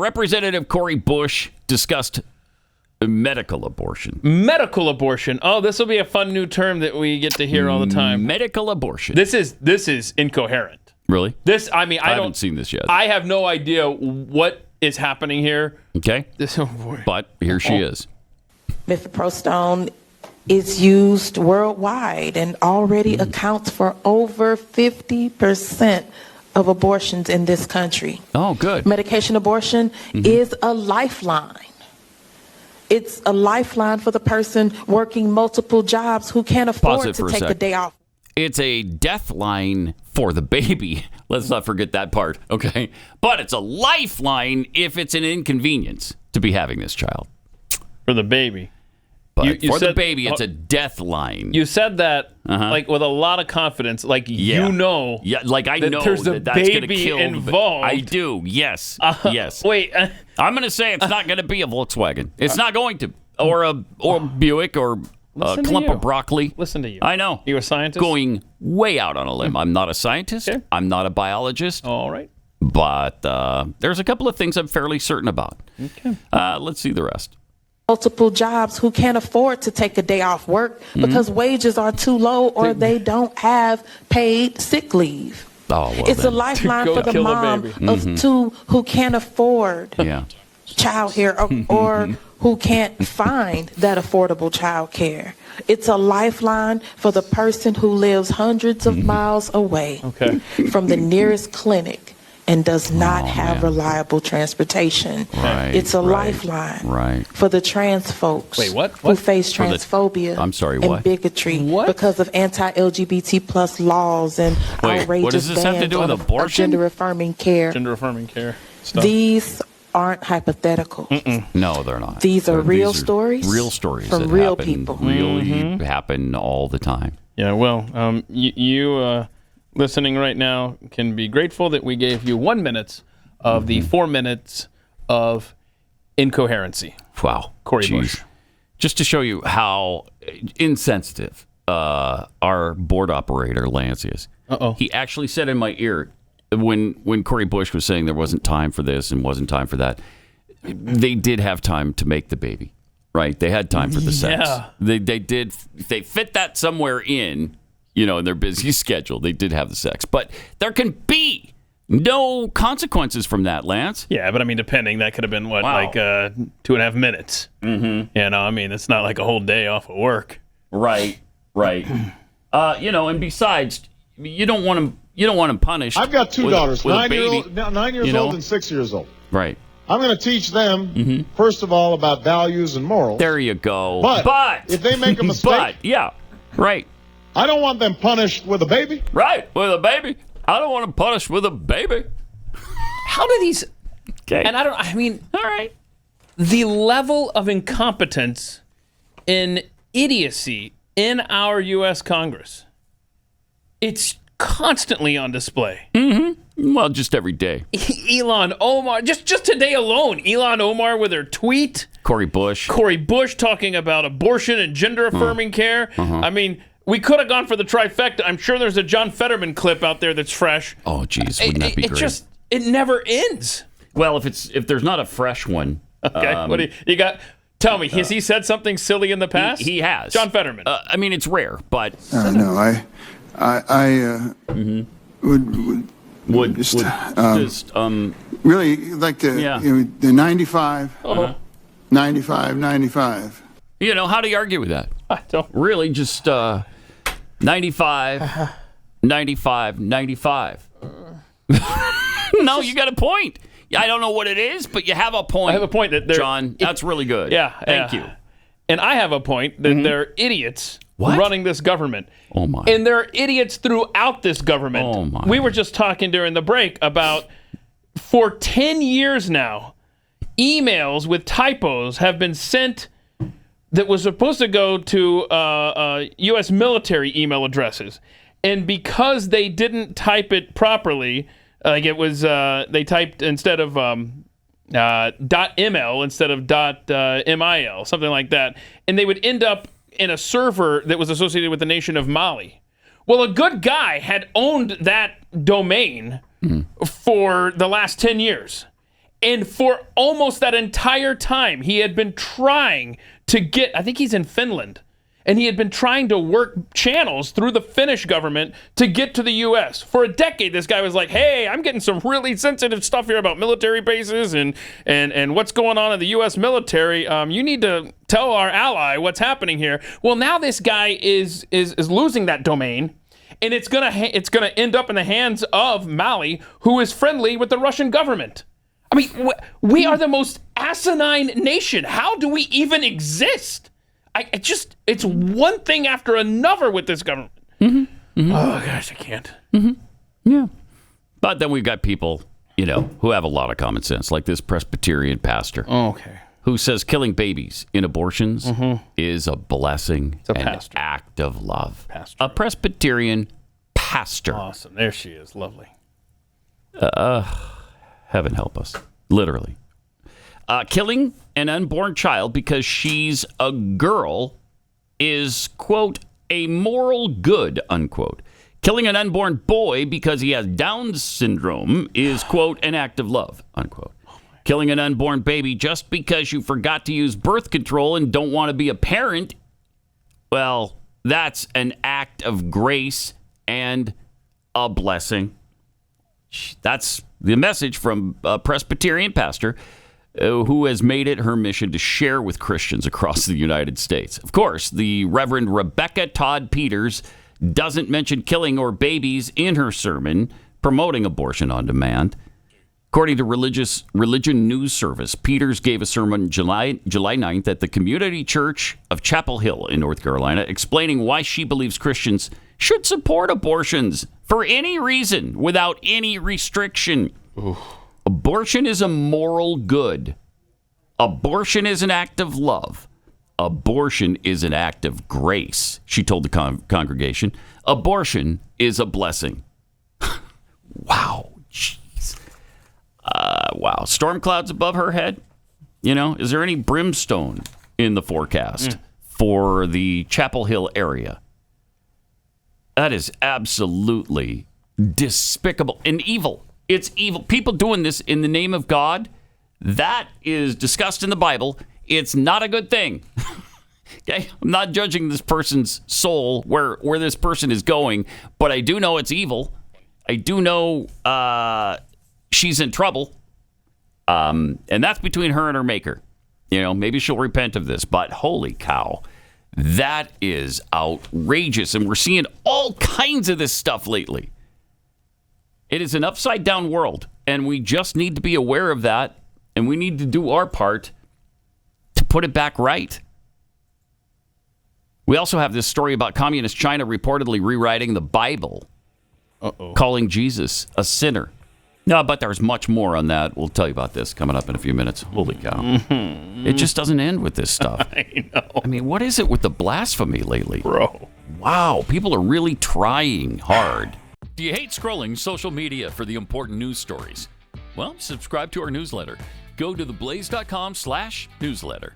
Representative Cori Bush discussed medical abortion. Medical abortion. Oh, this will be a fun new term that we get to hear all the time. Medical abortion. This is incoherent. Really? I haven't seen this yet. I have no idea what is happening here. Okay. Oh boy. But here she is. Mifepristone is used worldwide and already accounts for over 50% of abortions in this country. Oh, good. Medication abortion is a lifeline. It's a lifeline for the person working multiple jobs who can't afford to take a day off. It's a death line for the baby. Let's not forget that part, okay? But it's a lifeline if it's an inconvenience to be having this child. For the baby. But for the baby, it's a death line. You said that like with a lot of confidence, like you know. Yeah, like I know there's a that's going to baby kill involved. I do, yes, yes. Wait. I'm going to say it's not going to be a Volkswagen. It's not going to. Or a Buick or a clump of broccoli. Listen to you. I know. You're a scientist? Going way out on a limb. I'm not a scientist. Okay. I'm not a biologist. All right. But there's a couple of things I'm fairly certain about. Okay. Let's see the rest. Multiple jobs who can't afford to take a day off work because wages are too low or they don't have paid sick leave. Oh, well, it's a lifeline for the mom of two who can't afford child care or who can't find that affordable child care. It's a lifeline for the person who lives hundreds of miles away from the nearest clinic and does not have reliable transportation. Right, it's a lifeline for the trans folks who face transphobia and bigotry because of anti-LGBT plus laws and outrageous bans of gender-affirming care. Gender-affirming care stuff. These aren't hypothetical. No, they're not. These are real stories. Real stories from that real happen, people. Really happen all the time. Yeah, well, you listening right now can be grateful that we gave you 1 minute of the 4 minutes of incoherency. Wow. Cori Bush. Just to show you how insensitive our board operator, Lance, is. He actually said in my ear, when Cori Bush was saying there wasn't time for this and wasn't time for that, they did have time to make the baby, right? They had time for the sex. Yeah. They fit that somewhere in their busy schedule. They did have the sex. But there can be no consequences from that, Lance. Yeah, but I mean, depending, that could have been, like 2.5 minutes. It's not like a whole day off of work. Right. And besides, you don't want them punished. I've got two daughters, with 9 years old and 6 years old. Right. I'm going to teach them, first of all, about values and morals. There you go. But if they make a mistake, right. I don't want them punished with a baby. Right, with a baby. I don't want them punished with a baby. How do these... Okay. And all right. The level of incompetence and idiocy in our U.S. Congress, it's constantly on display. Well, just every day. Elon Omar, just today alone, Elon Omar with her tweet. Cori Bush talking about abortion and gender-affirming care. I mean... We could have gone for the trifecta. I'm sure there's a John Fetterman clip out there that's fresh. Oh, geez, wouldn't that be great? It never ends. Well, if there's not a fresh one, okay. What do you got? Tell me, has he said something silly in the past? He has. John Fetterman. It's rare, but no, I would just really like to the 95, 95. How do you argue with that? I don't really just 95, 95. No, you got a point. I don't know what it is, but you have a point. I have a point that John, that's really good. Yeah. Thank you. And I have a point that they're idiots running this government. Oh, my. And they're idiots throughout this government. Oh, my. We were just talking during the break about, for 10 years now, emails with typos have been sent that was supposed to go to U.S. military email addresses. And because they didn't type it properly, like it was, they typed instead of .ml instead of .mil, something like that. And they would end up in a server that was associated with the nation of Mali. Well, a good guy had owned that domain for the last 10 years. And for almost that entire time, he had been trying to get, I think he's in Finland, and he had been trying to work channels through the Finnish government to get to the U.S. For a decade, this guy was like, hey, I'm getting some really sensitive stuff here about military bases and what's going on in the U.S. military. You need to tell our ally what's happening here. Well, now this guy is losing that domain, and it's gonna end up in the hands of Mali, who is friendly with the Russian government. I mean, we are the most asinine nation. How do we even exist? It's one thing after another with this government. Mm-hmm. Mm-hmm. Oh, gosh, I can't. Mm-hmm. Yeah. But then we've got people, who have a lot of common sense, like this Presbyterian pastor. Oh, okay. Who says killing babies in abortions is a blessing, an act of love. Pastor. A Presbyterian pastor. Awesome. There she is. Lovely. Heaven help us. Literally. Killing an unborn child because she's a girl is, quote, a moral good, unquote. Killing an unborn boy because he has Down syndrome is, quote, an act of love, unquote. Killing an unborn baby just because you forgot to use birth control and don't want to be a parent, well, that's an act of grace and a blessing. That's the message from a Presbyterian pastor who has made it her mission to share with Christians across the United States. Of course, the Reverend Rebecca Todd Peters doesn't mention killing or babies in her sermon promoting abortion on demand. According to Religion News Service, Peters gave a sermon July 9th at the Community Church of Chapel Hill in North Carolina, explaining why she believes Christians should support abortions for any reason without any restriction. Ooh. Abortion is a moral good. Abortion is an act of love. Abortion is an act of grace, she told the congregation. Abortion is a blessing. Wow. Jeez. Wow. Storm clouds above her head? Is there any brimstone in the forecast for the Chapel Hill area? That is absolutely despicable and evil. It's evil. People doing this in the name of God, that is discussed in the Bible. It's not a good thing. Okay? I'm not judging this person's soul, where this person is going, but I do know it's evil. I do know she's in trouble. And that's between her and her maker. Maybe she'll repent of this, but holy cow. That is outrageous. And we're seeing all kinds of this stuff lately. It is an upside down world, and we just need to be aware of that, and we need to do our part to put it back right. We also have this story about communist China reportedly rewriting the Bible, calling Jesus a sinner. No, but there's much more on that. We'll tell you about this coming up in a few minutes. Holy cow. Mm-hmm. It just doesn't end with this stuff. I know. I mean, what is it with the blasphemy lately? Bro. Wow, people are really trying hard. Do you hate scrolling social media for the important news stories? Well, subscribe to our newsletter. Go to theblaze.com/newsletter.